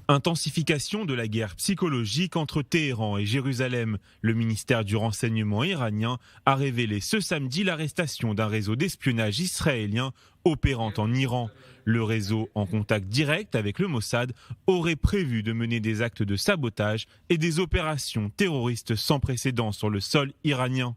Intensification de la guerre psychologique entre Téhéran et Jérusalem. Le ministère du renseignement iranien a révélé ce samedi l'arrestation d'un réseau d'espionnage israélien opérant en Iran. Le réseau, en contact direct avec le Mossad, aurait prévu de mener des actes de sabotage et des opérations terroristes sans précédent sur le sol iranien.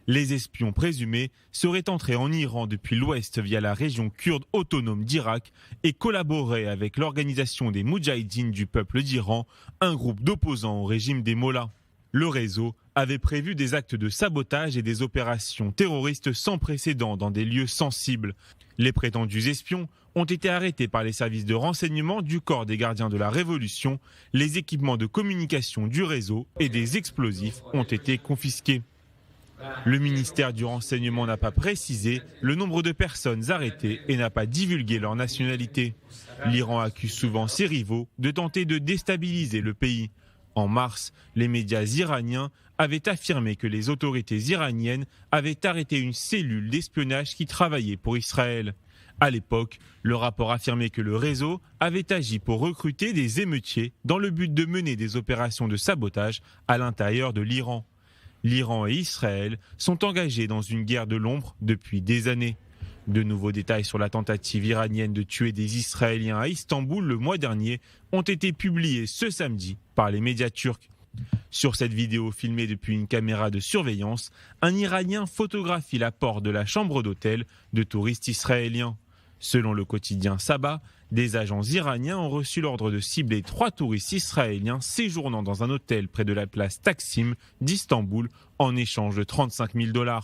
Les espions présumés seraient entrés en Iran depuis l'ouest via la région kurde autonome d'Irak et collaboraient avec l'organisation des Moudjahidines du peuple d'Iran, un groupe d'opposants au régime des Mollahs. Le réseau avait prévu des actes de sabotage et des opérations terroristes sans précédent dans des lieux sensibles. Les prétendus espions ont été arrêtés par les services de renseignement du corps des gardiens de la Révolution. Les équipements de communication du réseau et des explosifs ont été confisqués. Le ministère du renseignement n'a pas précisé le nombre de personnes arrêtées et n'a pas divulgué leur nationalité. L'Iran accuse souvent ses rivaux de tenter de déstabiliser le pays. En mars, les médias iraniens avaient affirmé que les autorités iraniennes avaient arrêté une cellule d'espionnage qui travaillait pour Israël. À l'époque, le rapport affirmait que le réseau avait agi pour recruter des émeutiers dans le but de mener des opérations de sabotage à l'intérieur de l'Iran. L'Iran et Israël sont engagés dans une guerre de l'ombre depuis des années. De nouveaux détails sur la tentative iranienne de tuer des Israéliens à Istanbul le mois dernier ont été publiés ce samedi par les médias turcs. Sur cette vidéo filmée depuis une caméra de surveillance, un Iranien photographie la porte de la chambre d'hôtel de touristes israéliens. Selon le quotidien Sabah, des agents iraniens ont reçu l'ordre de cibler 3 touristes israéliens séjournant dans un hôtel près de la place Taksim d'Istanbul en échange de 35 000 $.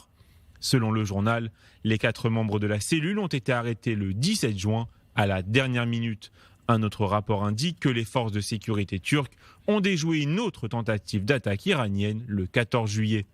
Selon le journal, les 4 membres de la cellule ont été arrêtés le 17 juin à la dernière minute. Un autre rapport indique que les forces de sécurité turques ont déjoué une autre tentative d'attaque iranienne le 14 juillet.